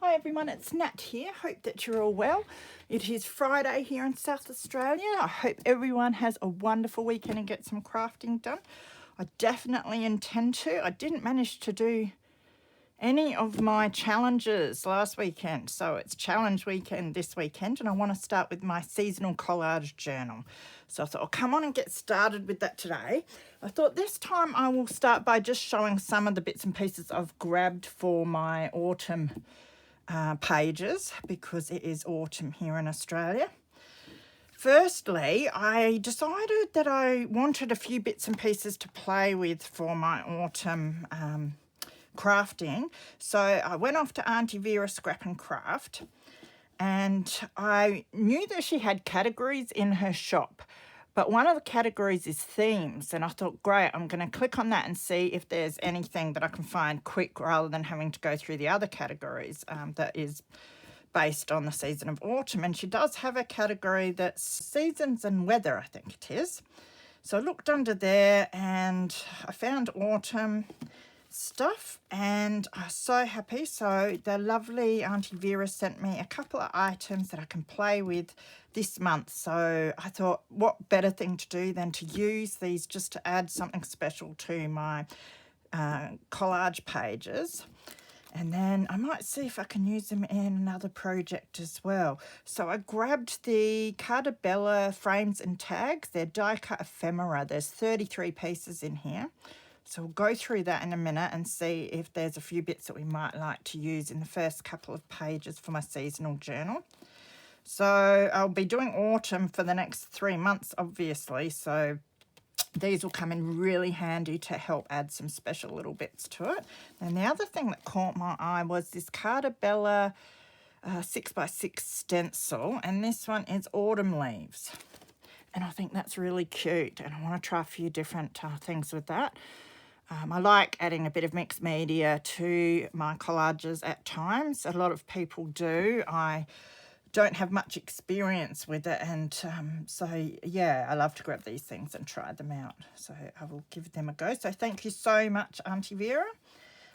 Hi everyone, it's Nat here. Hope that you're all well. It is Friday here in South Australia. I hope everyone has a wonderful weekend and get some crafting done. I definitely intend to. I didn't manage to do any of my challenges last weekend, so it's challenge weekend this weekend, and I want to start with my seasonal collage journal. So I thought I'll come on and get started with that today. I thought this time I will start by just showing some of the bits and pieces I've grabbed for my autumn pages, because it is autumn here in Australia. Firstly, I decided that I wanted a few bits and pieces to play with for my autumn crafting. So I went off to Auntie Vera Scrap and Craft, and I knew that she had categories in her shop. But one of the categories is themes, and I thought, great, I'm going to click on that and see if there's anything that I can find quick rather than having to go through the other categories that is based on the season of autumn. And she does have a category that's seasons and weather, I think it is. So I looked under there and I found autumn stuff, and I'm so happy. So the lovely Auntie Vera sent me a couple of items that I can play with this month. So I thought, what better thing to do than to use these just to add something special to my collage pages. And then I might see if I can use them in another project as well. So I grabbed the Carta Bella frames and tags. They're die cut ephemera. There's 33 pieces in here. So we'll go through that in a minute and see if there's a few bits that we might like to use in the first couple of pages for my seasonal journal. So I'll be doing autumn for the next 3 months, obviously. So these will come in really handy to help add some special little bits to it. And the other thing that caught my eye was this Carta Bella 6x6 stencil. And this one is autumn leaves. And I think that's really cute. And I want to try a few different things with that. I like adding a bit of mixed media to my collages at times. A lot of people do. I don't have much experience with it, and so yeah, I love to grab these things and try them out. So I will give them a go. So thank you so much, Auntie Vera.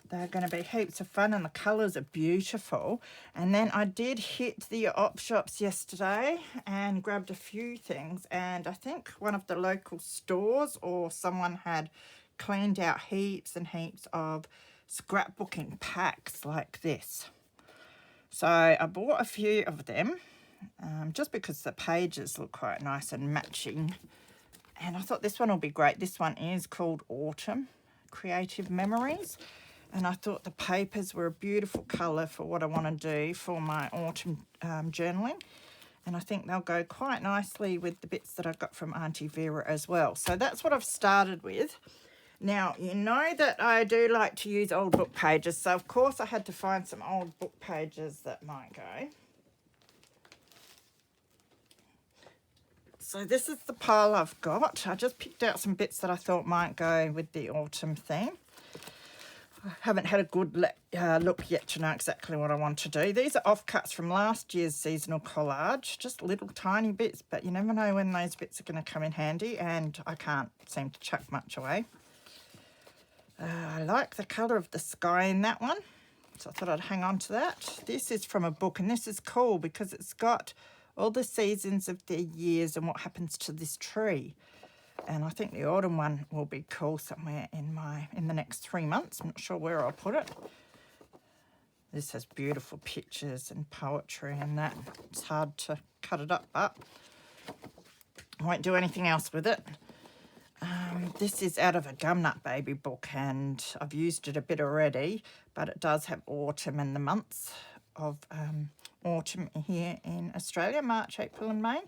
They're going to be heaps of fun, and the colours are beautiful. And then I did hit the op shops yesterday and grabbed a few things, and I think one of the local stores or someone had cleaned out heaps and heaps of scrapbooking packs like this. So I bought a few of them just because the pages look quite nice and matching. And I thought this one will be great. This one is called Autumn Creative Memories. And I thought the papers were a beautiful colour for what I want to do for my autumn journaling. And I think they'll go quite nicely with the bits that I got from Auntie Vera as well. So that's what I've started with. Now, you know that I do like to use old book pages, so of course I had to find some old book pages that might go. So this is the pile I've got. I just picked out some bits that I thought might go with the autumn theme. I haven't had a good look yet to know exactly what I want to do. These are offcuts from last year's seasonal collage, just little tiny bits, but you never know when those bits are going to come in handy, and I can't seem to chuck much away. I like the colour of the sky in that one, so I thought I'd hang on to that. This is from a book, and this is cool because it's got all the seasons of the years and what happens to this tree. And I think the autumn one will be cool somewhere in the next 3 months. I'm not sure where I'll put it. This has beautiful pictures and poetry and that. It's hard to cut it up, but I won't do anything else with it. This is out of a Gumnut Baby book, and I've used it a bit already, but it does have autumn and the months of autumn here in Australia, March, April and May.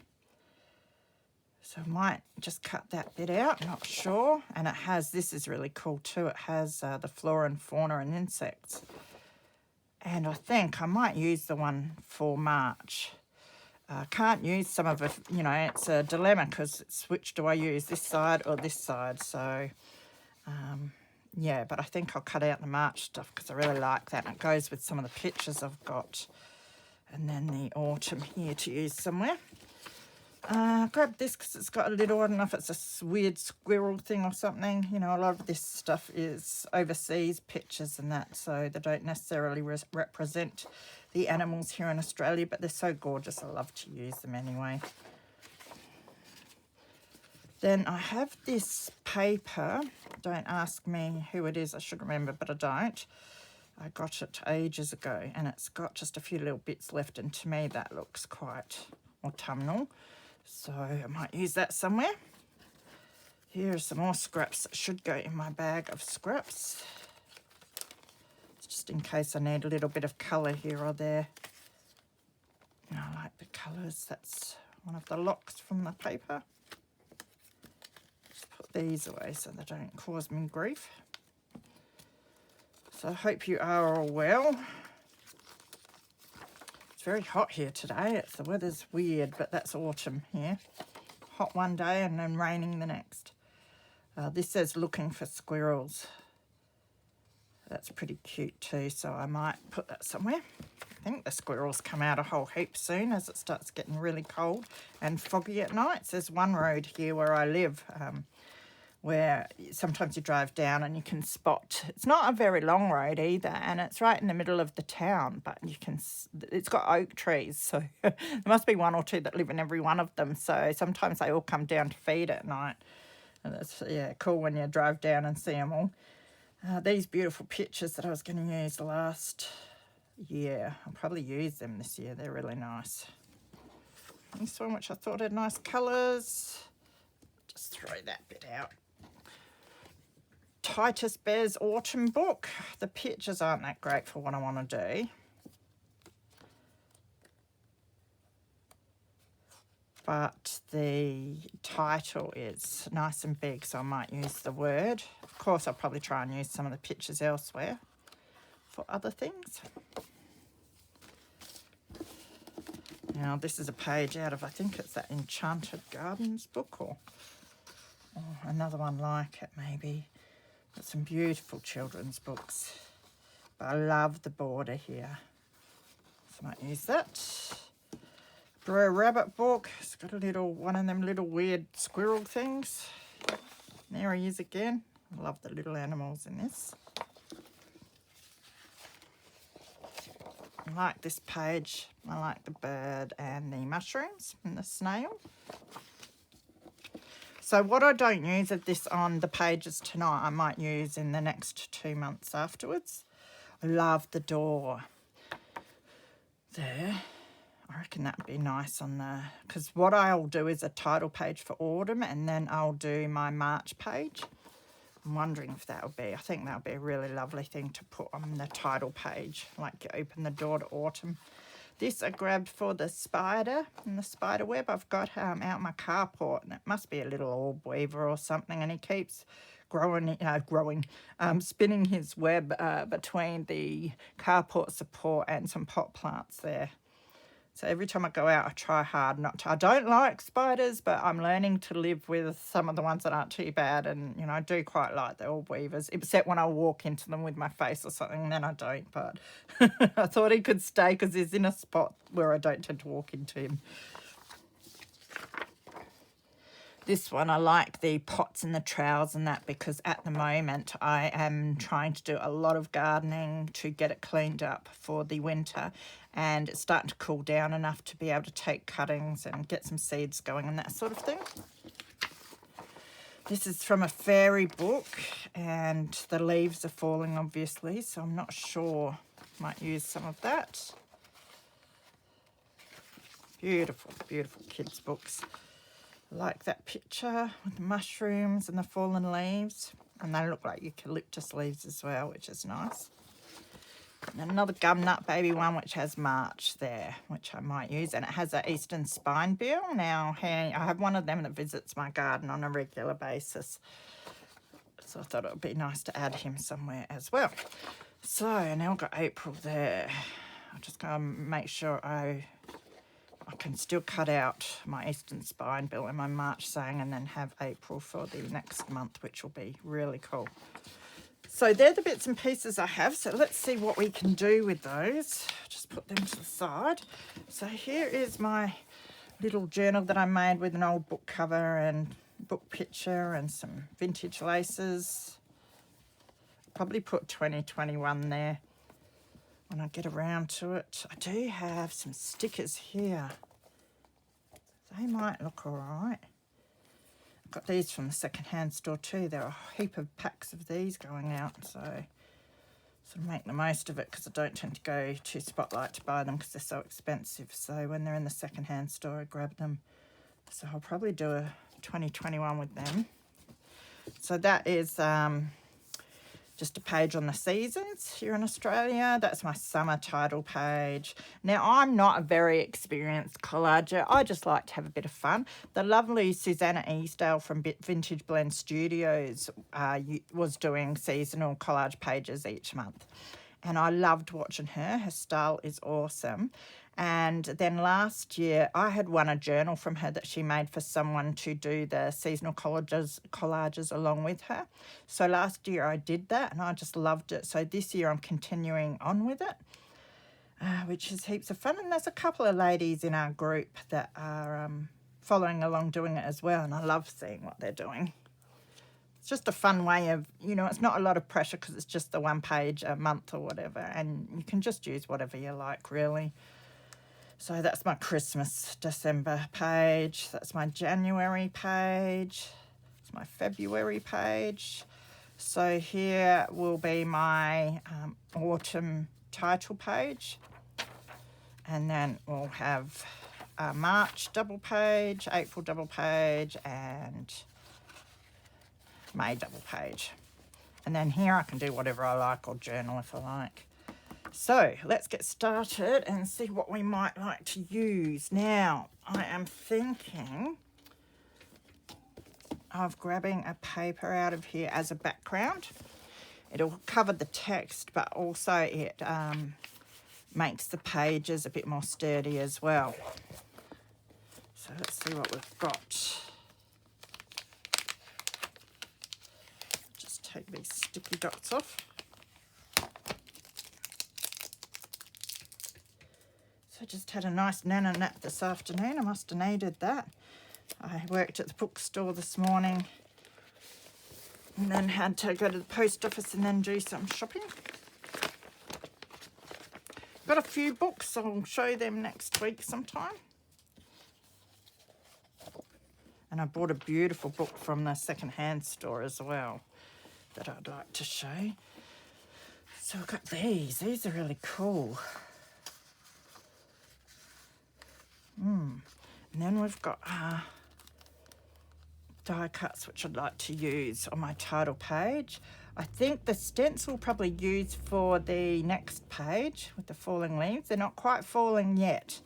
So I might just cut that bit out, not sure. And it has, this is really cool too, it has the flora and fauna and insects. And I think I might use the one for March. Can't use some of it, you know, it's a dilemma because it's which do I use, this side or this side. So, yeah, but I think I'll cut out the March stuff because I really like that. And it goes with some of the pictures I've got. And then the autumn here to use somewhere. Grab this because it's got a little, I don't know if it's a weird squirrel thing or something. You know, a lot of this stuff is overseas pictures and that, so they don't necessarily represent the animals here in Australia, but they're so gorgeous. I love to use them anyway. Then I have this paper. Don't ask me who it is. I should remember, but I don't. I got it ages ago, and it's got just a few little bits left, and to me that looks quite autumnal. So I might use that somewhere. Here are some more scraps that should go in my bag of scraps. Just in case I need a little bit of colour here or there. And I like the colours. That's one of the locks from the paper. Just put these away so they don't cause me grief. So I hope you are all well. It's very hot here today. The weather's weird, but that's autumn here. Hot one day and then raining the next. This says looking for squirrels. That's pretty cute too, so I might put that somewhere. I think the squirrels come out a whole heap soon as it starts getting really cold and foggy at night. There's one road here where I live where sometimes you drive down and you can spot, it's not a very long road either, and it's right in the middle of the town, but you can, it's got oak trees, so there must be one or two that live in every one of them, so sometimes they all come down to feed at night, and it's, yeah, cool when you drive down and see them all. These beautiful pictures that I was going to use last year, I'll probably use them this year, they're really nice. This one, which I thought had nice colours, just throw that bit out. Titus Bear's autumn book. The pictures aren't that great for what I want to do. But the title is nice and big, so I might use the word. Of course, I'll probably try and use some of the pictures elsewhere for other things. Now, this is a page out of, I think it's that Enchanted Gardens book, or another one like it maybe. Got some beautiful children's books, but I love the border here, so I might use that. Brer Rabbit book. It's got a little, one of them little weird squirrel things. There he is again. I love the little animals in this. I like this page. I like the bird and the mushrooms and the snail. So what I don't use of this on the pages tonight, I might use in the next 2 months afterwards. I love the door there. I reckon that would be nice on the, because what I'll do is a title page for autumn, and then I'll do my March page. I'm wondering if that would be, I think that would be a really lovely thing to put on the title page, like you open the door to autumn. This I grabbed for the spider and the spider web I've got out my carport, and it must be a little orb weaver or something, and he keeps spinning his web between the carport support and some pot plants there. So every time I go out, I try hard not to. I don't like spiders, but I'm learning to live with some of the ones that aren't too bad. And, you know, I do quite like the orb weavers, except when I walk into them with my face or something, then I don't. But I thought he could stay because he's in a spot where I don't tend to walk into him. This one, I like the pots and the trowels and that, because at the moment I am trying to do a lot of gardening to get it cleaned up for the winter, and it's starting to cool down enough to be able to take cuttings and get some seeds going and that sort of thing. This is from a fairy book, and the leaves are falling obviously, so I'm not sure. Might use some of that. Beautiful, beautiful kids' books. I like that picture with the mushrooms and the fallen leaves, and they look like eucalyptus leaves as well, which is nice. And another gumnut baby one which has March there, which I might use, and it has an eastern spinebill. Now, I have one of them that visits my garden on a regular basis, so I thought it would be nice to add him somewhere as well. So now I've got April there. I'm just going to make sure I can still cut out my eastern spinebill and my March saying, and then have April for the next month, which will be really cool. So they're the bits and pieces I have. So let's see what we can do with those. Just put them to the side. So here is my little journal that I made with an old book cover and book picture and some vintage laces. Probably put 2021 there. when I get around to it. I do have some stickers here. They might look all right. I've got these from the second-hand store too. There are a heap of packs of these going out, so sort of make the most of it because I don't tend to go to Spotlight to buy them because they're so expensive. So when they're in the second-hand store, I grab them. So I'll probably do a 2021 with them. So that is just a page on the seasons here in Australia. That's my summer title page. Now, I'm not a very experienced collager. I just like to have a bit of fun. The lovely Susanna Easdale from Vintage Blend Studios was doing seasonal collage pages each month. And I loved watching her. Her style is awesome. And then last year, I had won a journal from her that she made for someone to do the seasonal collages along with her. So last year I did that and I just loved it. So this year I'm continuing on with it, which is heaps of fun. And there's a couple of ladies in our group that are following along doing it as well. And I love seeing what they're doing. It's just a fun way of, you know, it's not a lot of pressure because it's just the one page a month or whatever. And you can just use whatever you like, really. So that's my Christmas December page. That's my January page. It's my February page. So here will be my autumn title page. And then we'll have a March double page, April double page, and May double page. And then here I can do whatever I like or journal if I like. So let's get started and see what we might like to use. Now, I am thinking of grabbing a paper out of here as a background. It'll cover the text, but also it makes the pages a bit more sturdy as well. So let's see what we've got. Just take these sticky dots off. So I just had a nice nana nap this afternoon. I must have needed that. I worked at the bookstore this morning and then had to go to the post office and then do some shopping. Got a few books. I'll show them next week sometime. And I bought a beautiful book from the second-hand store as well that I'd like to show. So I've got these. These are really cool. And then we've got die cuts which I'd like to use on my title page. I think the stencil will probably use for the next page with the falling leaves. They're not quite falling yet.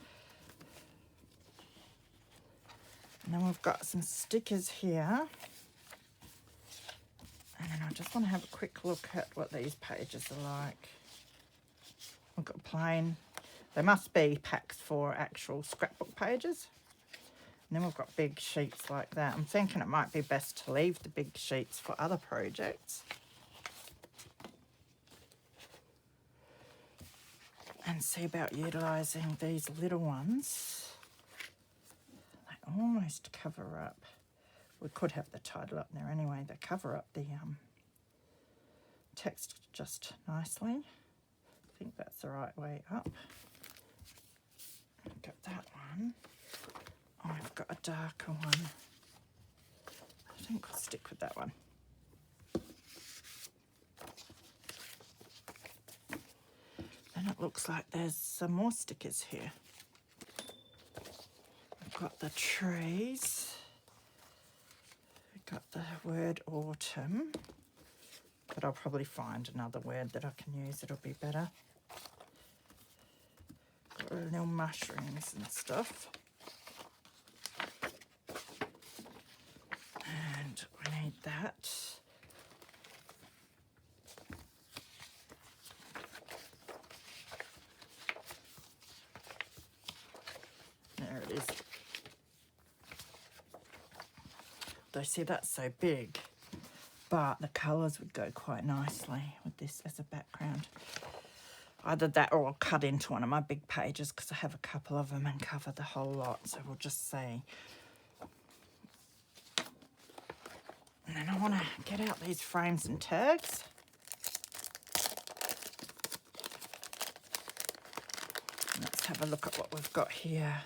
And then we've got some stickers here. And then I just want to have a quick look at what these pages are like. We've got plain. They must be packs for actual scrapbook pages. And then we've got big sheets like that. I'm thinking it might be best to leave the big sheets for other projects. And see about utilising these little ones. They almost cover up. We could have the title up there anyway. They cover up the text just nicely. I think that's the right way up. Got that one. Oh, I've got a darker one. I think I'll stick with that one. Then it looks like there's some more stickers here. I've got the trees. I've got the word autumn. But I'll probably find another word that I can use. It'll be better. Got little mushrooms and stuff. And we need that. There it is. Though, see, that's so big, but the colours would go quite nicely with this as a background. Either that or I'll cut into one of my big pages because I have a couple of them and cover the whole lot. So we'll just see. And then I want to get out these frames and tags. have a look at what we've got here.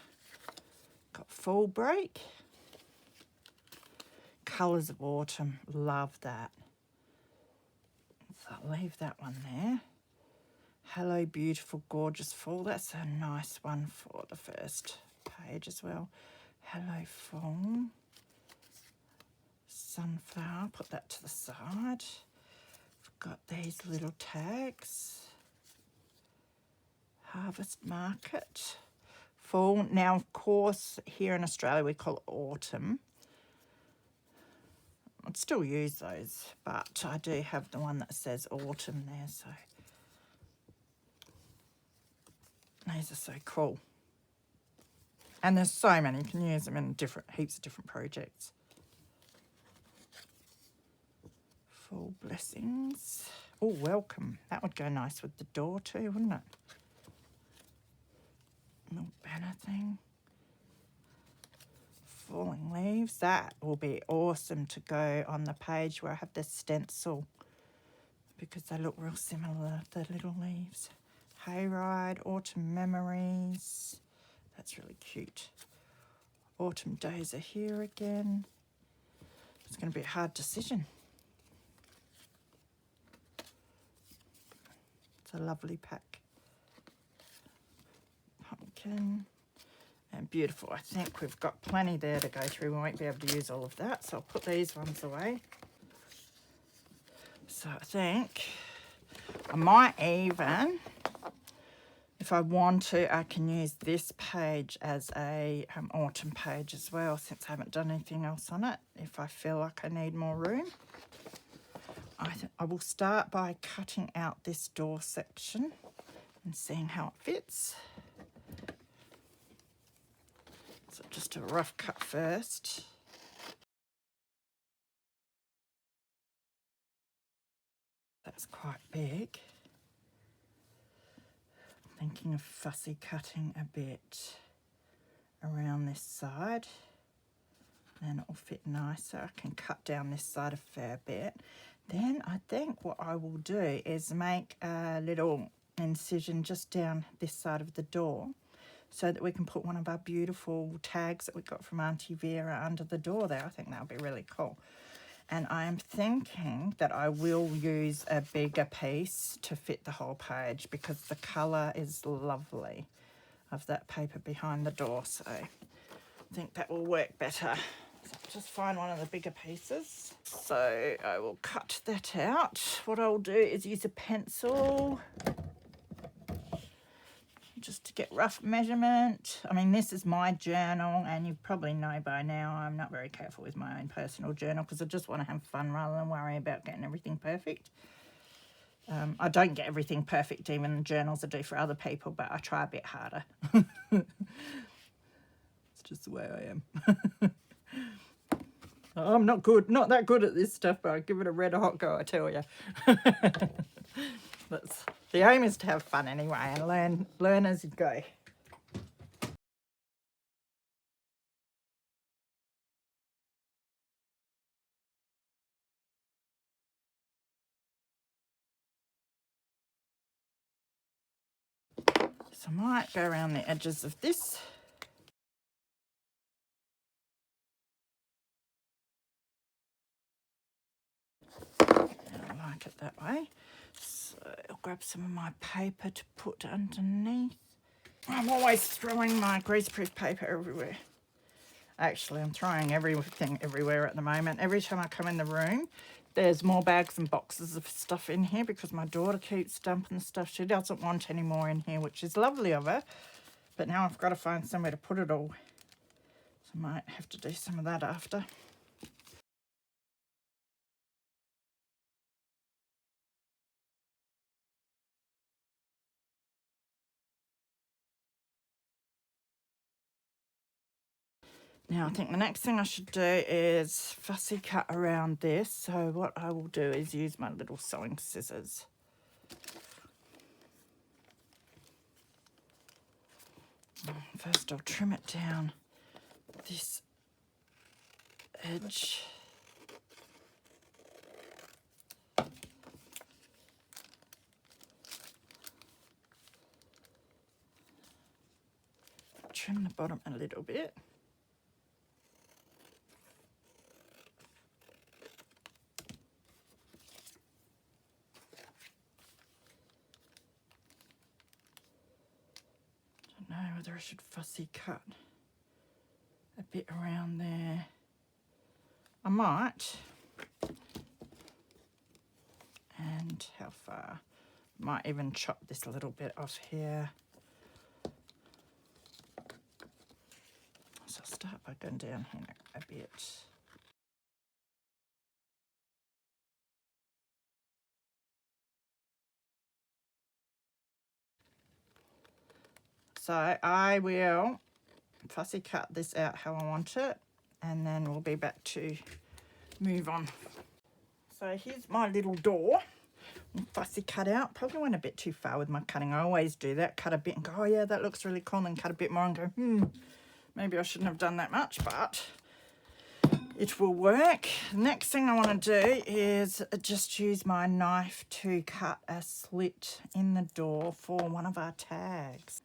Got Fall Break. Colours of Autumn, love that. So I'll leave that one there. Hello Beautiful Gorgeous Fall, that's a nice one for the first page as well. Hello Fall. Sunflower, put that to the side. I've got these little tags. Harvest Market. Fall, now of course here in Australia we call it autumn. I'd still use those, but I do have the one that says autumn there, so these are so cool. And there's so many, you can use them in heaps of different projects. Fall Blessings. Oh, Welcome. That would go nice with the door too, wouldn't it? Little banner thing. Falling Leaves, that will be awesome to go on the page where I have the stencil because they look real similar, the little leaves. Hayride, Autumn Memories, that's really cute. Autumn Days Are Here Again. It's going to be a hard decision. It's a lovely pack. Pumpkin. And beautiful. I think we've got plenty there to go through. We won't be able to use all of that, so I'll put these ones away. So I think I might even, if I want to, I can use this page as a autumn page as well, since I haven't done anything else on it, if I feel like I need more room. I will start by cutting out this door section and seeing how it fits. So just a rough cut first. That's quite big. Thinking of fussy cutting a bit around this side. Then it'll fit nicer. I can cut down this side a fair bit. Then I think what I will do is make a little incision just down this side of the door, so that we can put one of our beautiful tags that we got from Auntie Vera under the door there. I think that'll be really cool. And I am thinking that I will use a bigger piece to fit the whole page because the colour is lovely of that paper behind the door. So I think that will work better. So I'll just find one of the bigger pieces. So I will cut that out. What I'll do is use a pencil just to get rough measurement. I mean, this is my journal, and you probably know by now I'm not very careful with my own personal journal because I just want to have fun rather than worry about getting everything perfect. I don't get everything perfect, even the journals I do for other people, but I try a bit harder. It's just the way I am. I'm not that good at this stuff, but I give it a red hot go, I tell you. The aim is to have fun anyway and learn as you go. So I might go around the edges of this. I like it that way. So I'll grab some of my paper to put underneath. I'm always throwing my greaseproof paper everywhere. Actually, I'm throwing everything everywhere at the moment. Every time I come in the room, there's more bags and boxes of stuff in here because my daughter keeps dumping stuff. She doesn't want any more in here, which is lovely of her. But now I've got to find somewhere to put it all. So I might have to do some of that after. Now I think the next thing I should do is fussy cut around this. So what I will do is use my little sewing scissors. First I'll trim it down this edge. trim the bottom a little bit. I don't know whether I should fussy cut a bit around there. I might. And how far? Might even chop this a little bit off here. So I'll start by going down here a bit. So I will fussy cut this out how I want it, and then we'll be back to move on. So here's my little door. Fussy cut out. Probably went a bit too far with my cutting. I always do that. Cut a bit and go, oh yeah, that looks really cool, and then cut a bit more and go, maybe I shouldn't have done that much, but it will work. Next thing I want to do is just use my knife to cut a slit in the door for one of our tags.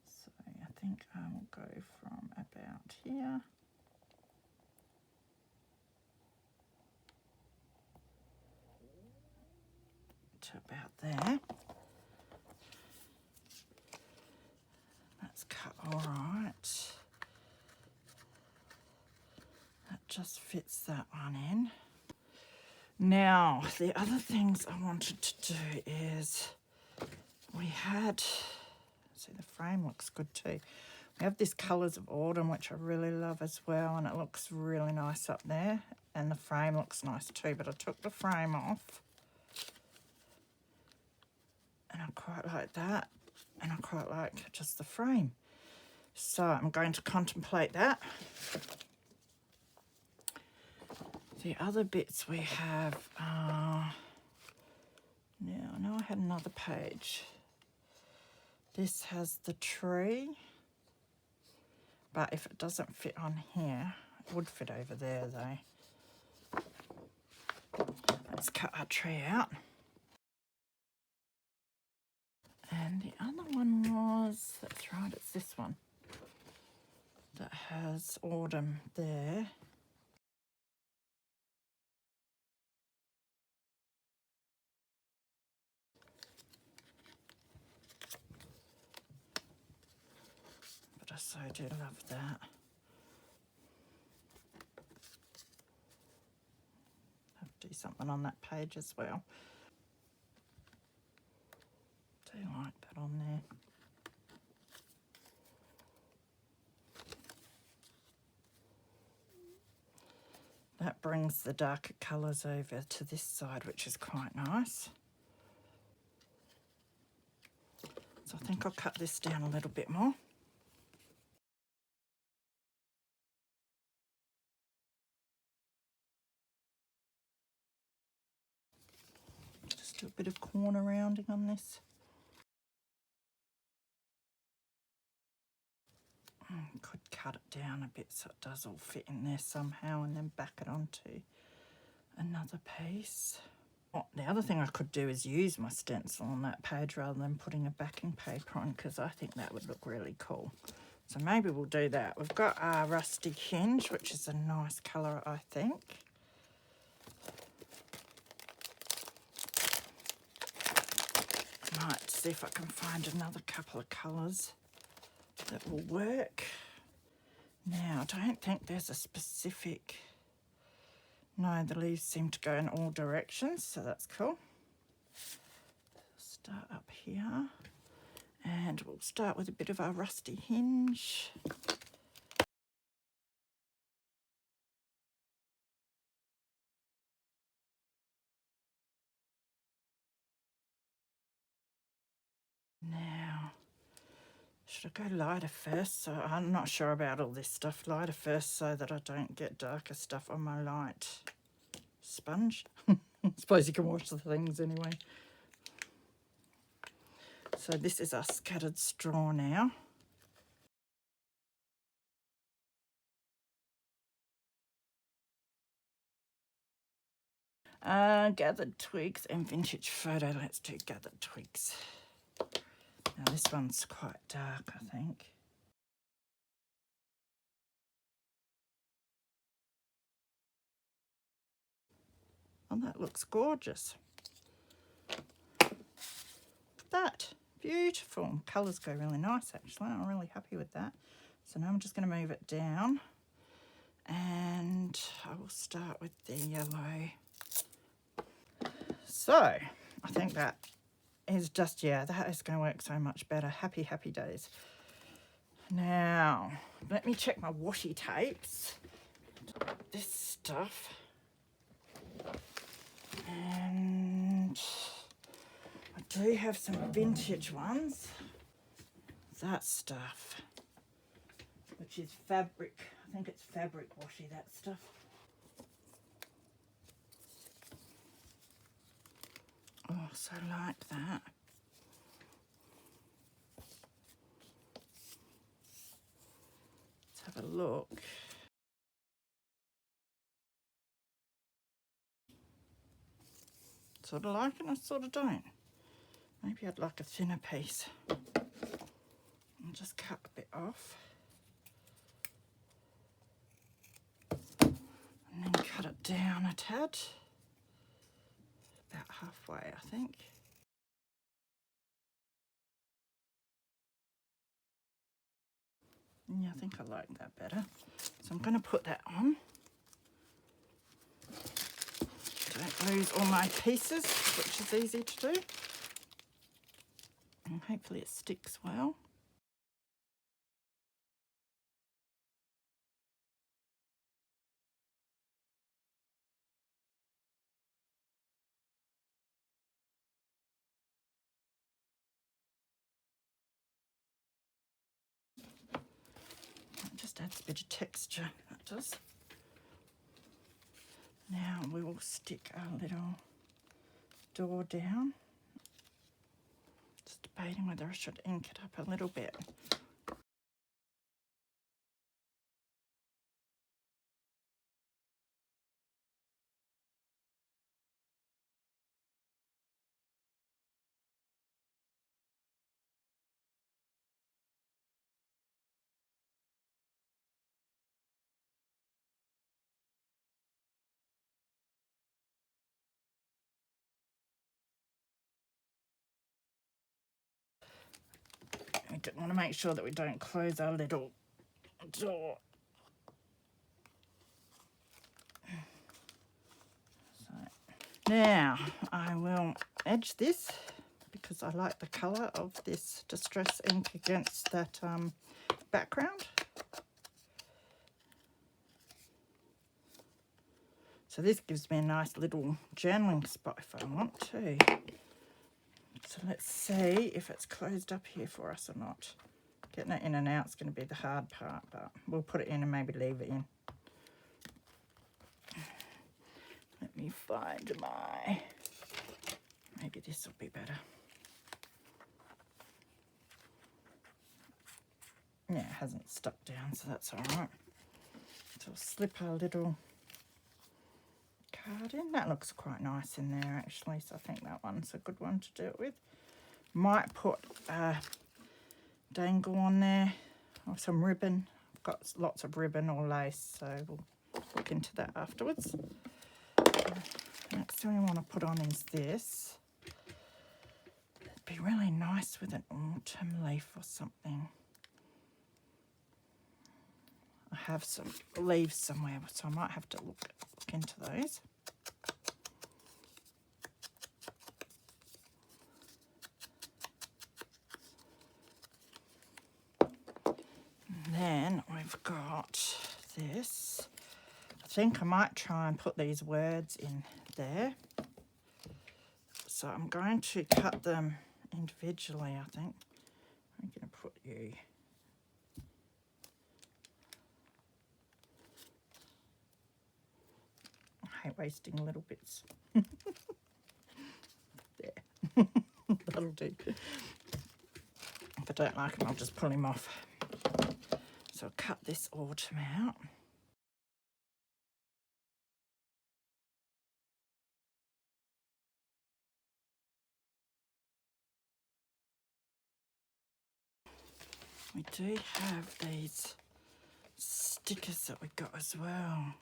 So I think I will go from about here to about there. That's cut all right. That just fits that one in. Now, the other things I wanted to do is we had, see, the frame looks good too. We have this Colours of Autumn, which I really love as well, and it looks really nice up there. And the frame looks nice too, but I took the frame off. And I quite like that, and I quite like just the frame. So I'm going to contemplate that. The other bits we have are, now I know I had another page. This has the tree, but if it doesn't fit on here, it would fit over there though. Let's cut our tree out. And the other one was, that's right, it's this one that has autumn there. But I so do love that. Have to do something on that page as well. Do like that on there. That brings the darker colours over to this side, which is quite nice. So I think I'll cut this down a little bit more. Just do a bit of corner rounding on this. Could cut it down a bit so it does all fit in there somehow, and then back it onto another piece. Oh, the other thing I could do is use my stencil on that page rather than putting a backing paper on, because I think that would look really cool. So maybe we'll do that. We've got our rusty hinge, which is a nice colour, I think. Might see if I can find another couple of colours that will work. Now, I don't think there's a specific, no, the leaves seem to go in all directions, so that's cool. Start up here, and we'll start with a bit of our rusty hinge. Now, should I go lighter first? So I'm not sure about all this stuff. Lighter first so that I don't get darker stuff on my light sponge. I suppose you can wash the things anyway. So this is our scattered straw now. Gathered twigs and vintage photo. Let's do gathered twigs. Now this one's quite dark, I think. Oh, that looks gorgeous. That, beautiful. Colours go really nice actually. I'm really happy with that. So now I'm just going to move it down and I will start with the yellow. So I think that is just, yeah, that is going to work so much better. Happy, happy days. Now, let me check my washi tapes. This stuff. And I do have some vintage ones. That stuff, which is fabric. I think it's fabric washi, that stuff. Oh, so like that. Let's have a look. Sort of like it, I sort of don't. Maybe I'd like a thinner piece. I'll just cut a bit off. And then cut it down a tad. About halfway, I think. Yeah, I think I like that better. So I'm going to put that on. Don't lose all my pieces, which is easy to do. And hopefully it sticks well. It just adds a bit of texture, that does. Now we will stick our little door down. Just debating whether I should ink it up a little bit. We want to make sure that we don't close our little door. So now I will edge this because I like the colour of this distress ink against that background. So this gives me a nice little journaling spot if I want to. So let's see if it's closed up here for us or not. Getting it in and out is going to be the hard part, but we'll put it in and maybe leave it in. Let me find my... Maybe this will be better. Yeah, it hasn't stuck down, so that's all right. So we'll slip our little card in. That looks quite nice in there actually, so I think that one's a good one to do it with. Might put a dangle on there or some ribbon. I've got lots of ribbon or lace, so we'll look into that afterwards. Next thing I want to put on is this. It'd be really nice with an autumn leaf or something. I have some leaves somewhere, so I might have to look into those. And then we've got this. I think I might try and put these words in there. So I'm going to cut them individually, I think. I'm going to put you... I hate wasting little bits. There. That'll do. If I don't like him, I'll just pull him off. So I'll cut this autumn out. We do have these stickers that we got as well.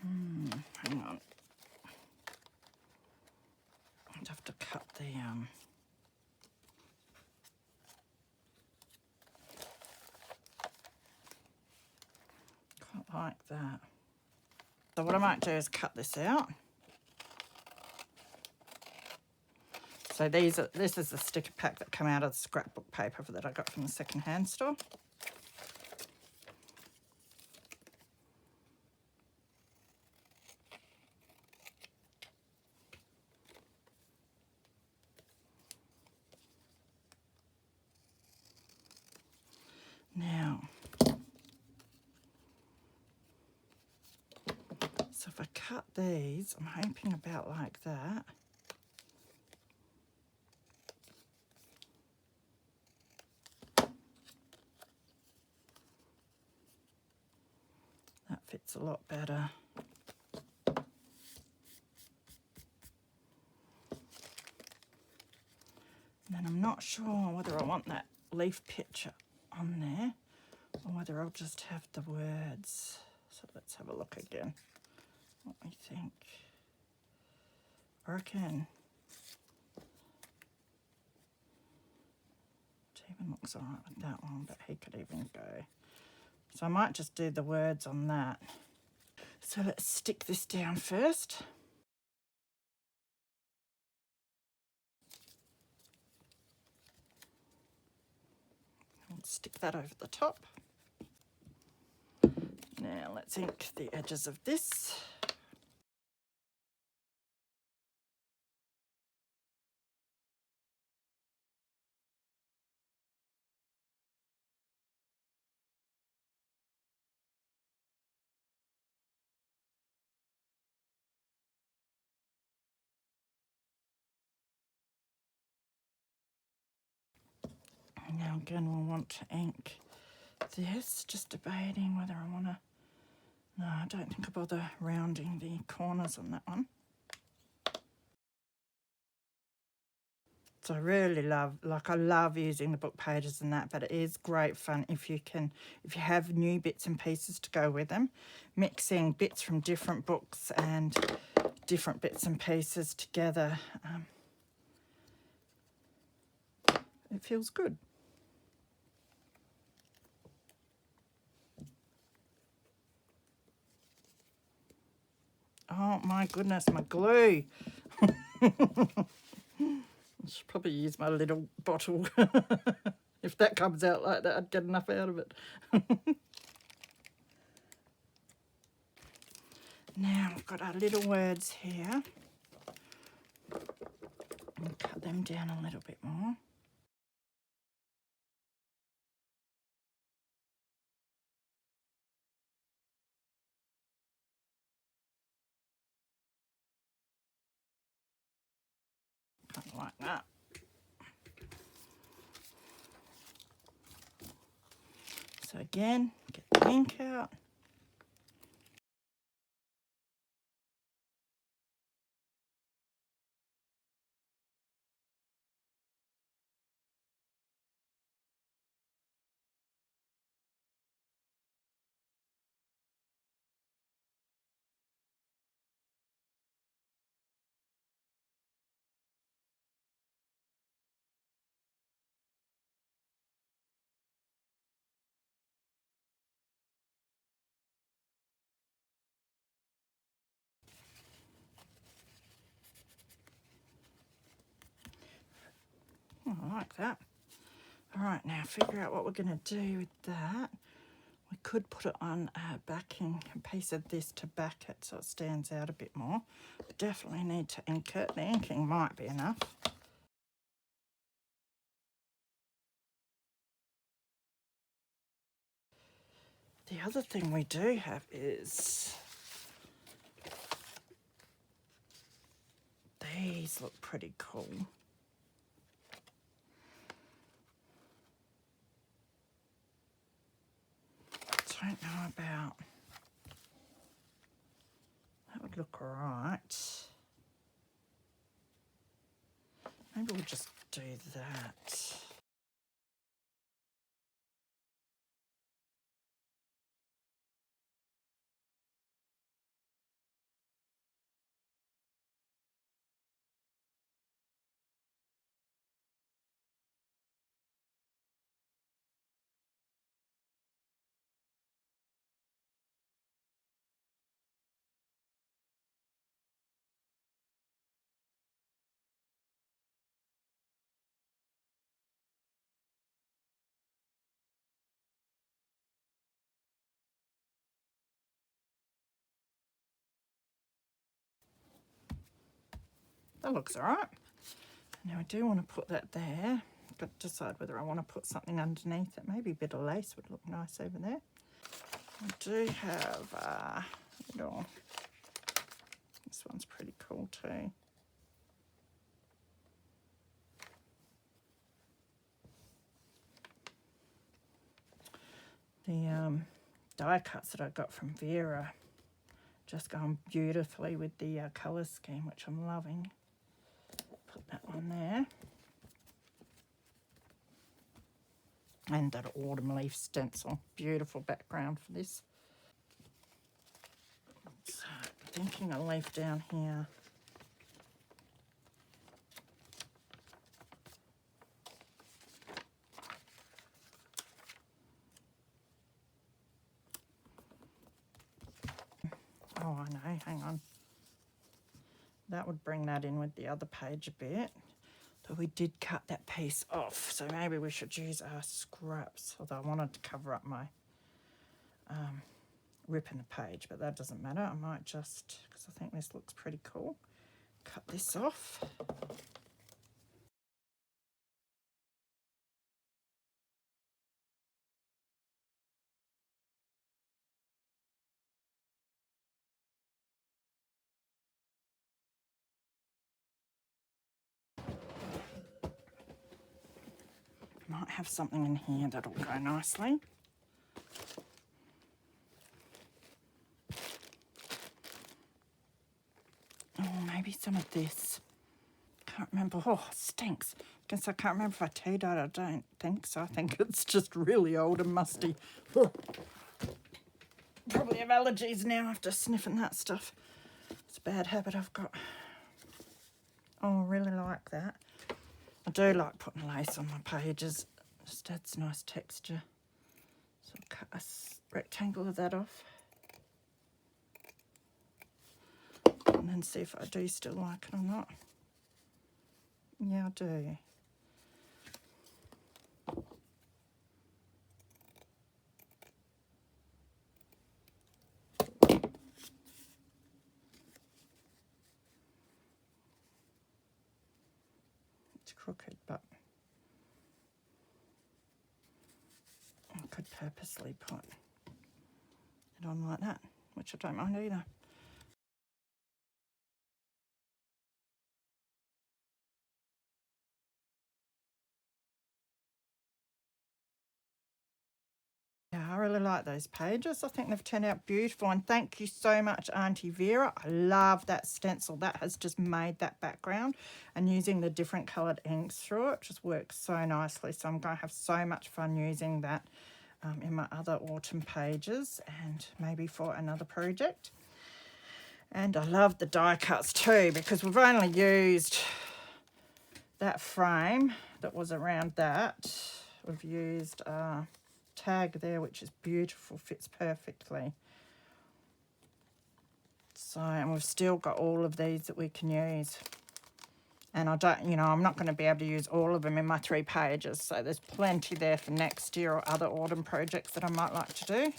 Hang on. the quite like that. So what I might do is cut this out. So this is the sticker pack that came out of the scrapbook paper that I got from the second-hand store. Now, so if I cut these, I'm hoping about like that. That fits a lot better. And then I'm not sure whether I want that leaf picture on there or whether I'll just have the words. So let's have a look again. What we think. I reckon it even looks alright with that one, but he could even go. So I might just do the words on that. So let's stick this down first. And stick that over the top. Now let's ink the edges of this. Now again we'll want to ink this, just debating whether I want to, no, I don't think I'll bother rounding the corners on that one. So I really love, I love using the book pages and that, but it is great fun if you have new bits and pieces to go with them, mixing bits from different books and different bits and pieces together. It feels good. Oh my goodness, my glue. I should probably use my little bottle. If that comes out like that, I'd get enough out of it. Now we've got our little words here. And cut them down a little bit more. Kind of like that. So again, get the ink out. Oh, I like that. All right, now figure out what we're going to do with that. We could put it on a backing, a piece of this to back it so it stands out a bit more. But definitely need to ink it. The inking might be enough. The other thing we do have is these look pretty cool. Don't know about, that would look alright. Maybe we'll just do that. That looks all right. Now I do want to put that there. Got to decide whether I want to put something underneath it. Maybe a bit of lace would look nice over there. I do have little, this one's pretty cool too. The die cuts that I got from Vera just going beautifully with the colour scheme, which I'm loving. Put that one there. And that autumn leaf stencil. Beautiful background for this. So, thinking a leaf down here. Oh, I know, hang on. That would bring that in with the other page a bit. But we did cut that piece off, so maybe we should use our scraps. Although I wanted to cover up my rip in the page, but that doesn't matter. I might just, because I think this looks pretty cool, cut this off. Might have something in here that'll go nicely. Oh, maybe some of this. Can't remember. Oh, it stinks. Guess I can't remember if I tea-dyed it. I don't think so. I think it's just really old and musty. Oh. Probably have allergies now after sniffing that stuff. It's a bad habit I've got. Oh, I really like that. I do like putting lace on my pages. Just adds nice texture. So I'll cut a rectangle of that off. And then see if I do still like it or not. Yeah, I do. It's crooked, but I could purposely put it on like that, which I don't mind either. Yeah, I really like those pages. I think they've turned out beautiful, and thank you so much, Auntie Vera. I love that stencil. That has just made that background, and using the different coloured inks through it just works so nicely. So I'm going to have so much fun using that in my other autumn pages and maybe for another project. And I love the die cuts too, because we've only used that frame that was around that. We've used tag there, which is beautiful, fits perfectly. So, and we've still got all of these that we can use. And I don't, you know, I'm not going to be able to use all of them in my 3 pages. So there's plenty there for next year or other autumn projects that I might like to do.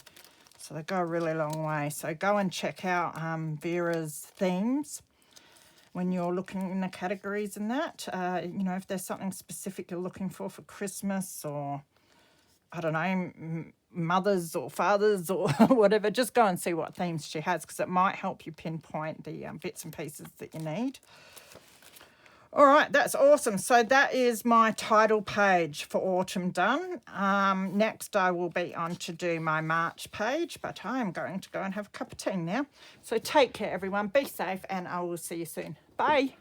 So they go a really long way. So go and check out Vera's themes when you're looking in the categories and that. You know, if there's something specific you're looking for Christmas, or I don't know, mothers or fathers or whatever, just go and see what themes she has, because it might help you pinpoint the bits and pieces that you need. All right, that's awesome. So that is my title page for autumn done. Next I will be on to do my March page, but I am going to go and have a cup of tea now. So take care, everyone. Be safe, and I will see you soon. Bye.